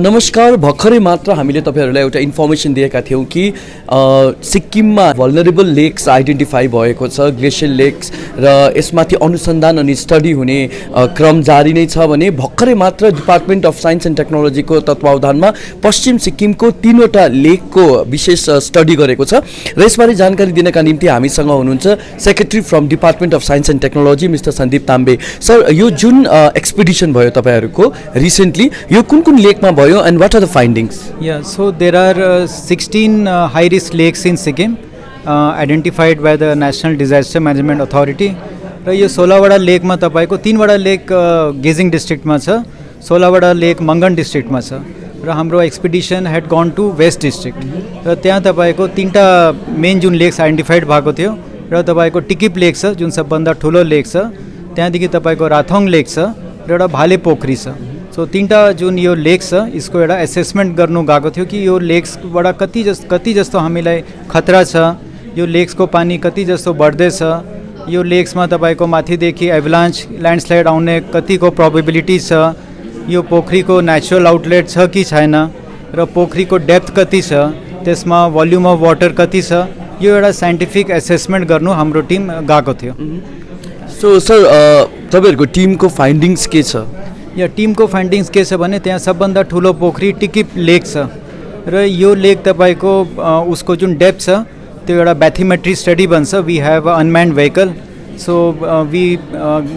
नमस्कार। भर्खरै मात्र हामीले तपाईहरुलाई एउटा इन्फर्मेसन दिएका थियौं कि सिक्किममा भल्नरेबल लेक्स आइडेन्टिफाई भएको छ, ग्लेशियल लेक्स, र यसमाथि अनुसन्धान अनि स्टडी हुने क्रम जारी नै छ भने भर्खरै मात्र डिपार्टमेन्ट अफ साइन्स एन्ड टेक्नोलोजीको तत्वावधानमा पश्चिम सिक्किमको 3 वटा लेकको विशेष स्टडी गरेको छ र यसबारे जानकारी दिनका निम्ति हामीसँग हुनुहुन्छ secretary from department of science and technology mister Sandeep Tambe. Sir, yo Jun expedition भयो तपाईहरुको रिसेन्टली, यो कुन लेकमा and what are the findings? Yeah, so there are 16 high-risk lakes in Sikkim identified by the National Disaster Management Authority. र यो 16 वटा लेकमा तपाईको 3 वटा lake गेजिङ डिस्ट्रिक्टमा छ, 16 वटा lake मंगन डिस्ट्रिक्टमा छ र हाम्रो expedition had gone to west district र त्यहाँ तपाईको 3टा मेन जुन लेक्स आइडेन्टिफाइड भएको थियो र तपाईको टिकिप लेक छ जुन सबभन्दा ठुलो लेक छ, त्यहाँदेखि तपाईको राथोङ लेक छ र एउटा भाले पोखरी छ। सो 3टा जुन यो लेक्स छ यसको एउटा एसेसमेन्ट गर्नु गएको थियो कि यो लेक्सबाट कति जस्तो हामीलाई खतरा छ, यो लेक्सको पानी कति जस्तो बढ्दै छ, यो लेक्समा तपाईको माथिदेखि एभलान्च ल्यान्डस्लाइड आउने कतिको प्रोबेबिलिटी छ, यो पोखरीको नेचुरल आउटलेट छ कि छैन र पोखरीको डेप्थ कति छ, त्यसमा भोल्युम अफ वाटर कति छ, यो एउटा साइन्टिफिक एसेसमेन्ट गर्नु हाम्रो टिम गएको थियो। सो सर, तपाईहरुको टिमको फाइन्डिङ्स के छ? या टिमको फाइन्डिङ्स के छ भने त्यहाँ सबभन्दा ठुलो पोखरी टिकिप लेक छ र यो लेक तपाईको उसको जुन डेप्थ छ त्यो एउटा ब्याथीमेट्री स्टडी बन्छ। We have a unmanned vehicle, so we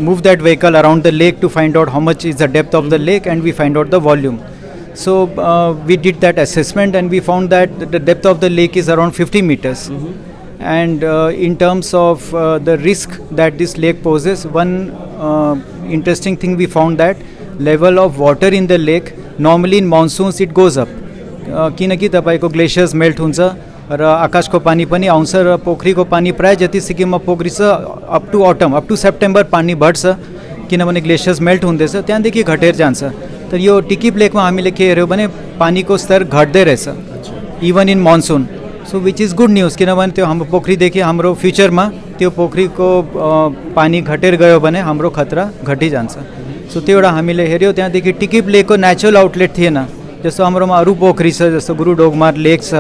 move that vehicle around the lake to find out how much is the depth of the lake and we find out the volume. So we did that assessment and we found that the depth of the lake is around 50 meters. And in terms of the risk that this lake poses, one interesting thing we found that level of water in the lake normally in monsoons it goes up, किनकि तपाईको glaciers melt हुन्छ र आकाशको पानी पनि आउँछ र पोखरीको पानी प्राय जति सिक्किममा पोखरी छ up to autumn up to September पानी बढ्छ किनभने ग्लेशियर्स मेल्ट हुँदैछ, त्यहाँदेखि घटेर जान्छ। तर यो टिकिप लेकमा हामीले के हेर्यौं भने पानीको स्तर घट्दै रहेछ even in monsoon. So which is good news, किनभने त्यो हाम्रो पोखरीदेखि हाम्रो फ्युचरमा त्यो पोखरीको पानी घटेर गयो भने हाम्रो खतरा घटिजान्छ। सो त्यो एउटा हामीले हेऱ्यौं। त्यहाँदेखि टिकिप लेकको नेचुरल आउटलेट थिएन, जस्तो हाम्रोमा अरू पोखरी छ जस्तो गुरुडोगमार लेक छ,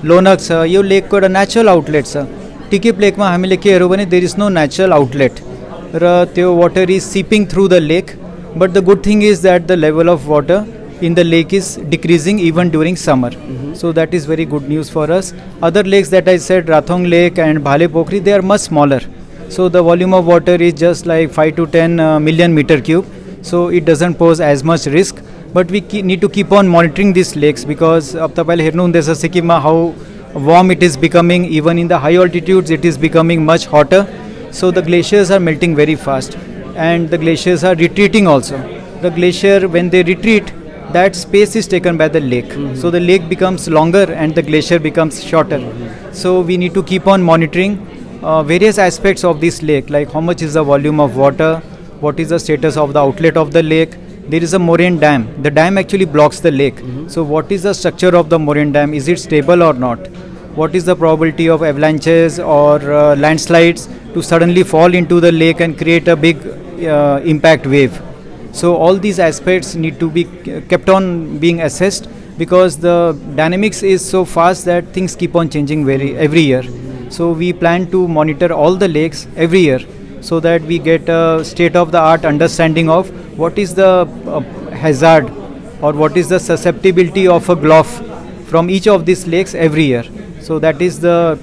लोनक छ, यो लेकको एउटा नेचुरल आउटलेट छ। टिकिप लेकमा हामीले के हेऱ्यौं भने there is no natural outlet र त्यो water is seeping through the lake, but the good thing is that the level of water in the lake is decreasing even during summer. So that is very good news for us. Other lakes that I said, Rathong Lake and Bhale Pokhri, they are much smaller. So the volume of water is just like 5 to 10 million meter cube. So it doesn't pose as much risk. But we need to keep on monitoring these lakes because अब तपाईले हेर्नु हुँदैछ सिक्किममा how warm it is becoming. Even in the high altitudes it is becoming much hotter. So the glaciers are melting very fast and the glaciers are retreating also. The glacier, when they retreat, that space is taken by the lake. So the lake becomes longer and the glacier becomes shorter. So we need to keep on monitoring various aspects of this lake, like how much is the volume of water, what is the status of the outlet of the lake. There is a moraine dam. The dam actually blocks the lake. So what is the structure of the moraine dam? Is it stable or not? What is the probability of avalanches or landslides to suddenly fall into the lake and create a big impact wave? So all these aspects need to be kept on being assessed because the dynamics is so fast that things keep on changing every year. So we plan to monitor all the lakes every year so that we get a state-of-the-art understanding of what is the hazard or what is the susceptibility of a GLOF from each of these lakes every year. So that is the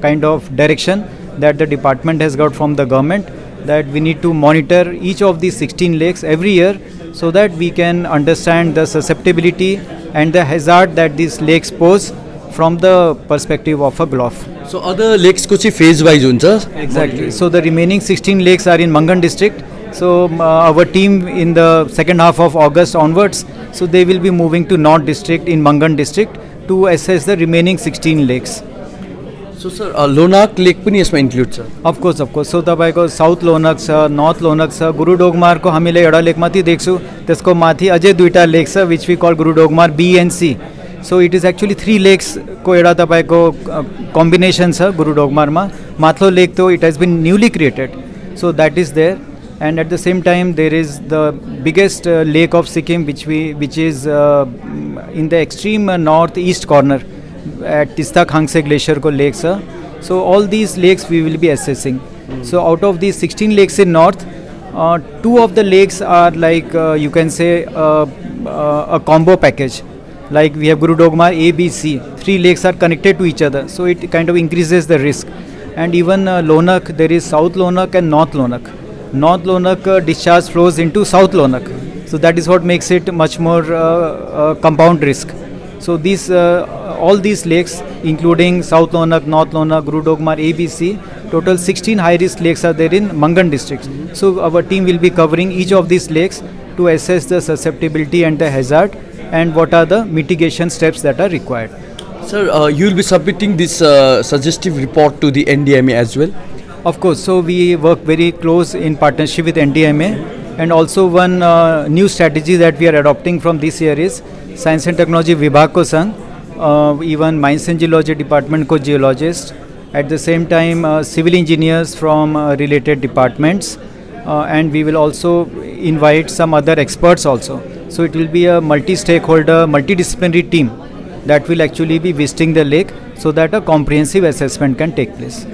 kind of direction that the department has got from the government, that we need to monitor each of these 16 lakes every year so that we can understand the susceptibility and the hazard that these lakes pose from the perspective of a GLOF. So other lakes ko chhi phase wise huncha? Exactly. So the remaining 16 lakes are in Mangan district. So our team in the second half of August onwards, so they will be moving to North district in Mangan district to assess the remaining 16 lakes. So sir, Lonak lake पनि यसमा include छ? Of course. So तपाईको south लोनक छ, north लोनक छ, गुरुडोगमारको हामीले एउटा लेक माथि देख्छु, त्यसको माथि अझै दुईटा लेक छ which we call गुरुडोगमार B and C. So it is actually 3 lakes को एउटा तपाईको combination छ गुरुडोगमारमा. माथलो लेक तो it has been newly created. So that is there. and at the same time there is the biggest lake of Sikkim, which is in the extreme northeast corner at Tista Khangse Glacier ko lakes. So all these lakes we will be assessing. So out of these 16 lakes in north, 2 of the lakes are like you can say a combo package. Like we have Guru Dogmar A, B, C. 3 lakes are connected to each other, so it kind of increases the risk. And even Lonak, there is South Lonak and North Lonak. North Lonak discharge flows into South Lonak, so that is what makes it much more compound risk. So these all these lakes, including South Lonak, North Lonak, Guru Dogmar, ABC, total 16 high-risk lakes are there in Mangan district. So our team will be covering each of these lakes to assess the susceptibility and the hazard, and what are the mitigation steps that are required. Sir, you will be submitting this suggestive report to the NDMA as well? Of course, so we work very close in partnership with NDMA, and also one new strategy that we are adopting from this year is Science and Technology Vibhag ko sang, even Mines and Geology Department ko geologists, at the same time civil engineers from related departments, and we will also invite some other experts also. So it will be a multi-stakeholder, multidisciplinary team that will actually be visiting the lake so that a comprehensive assessment can take place.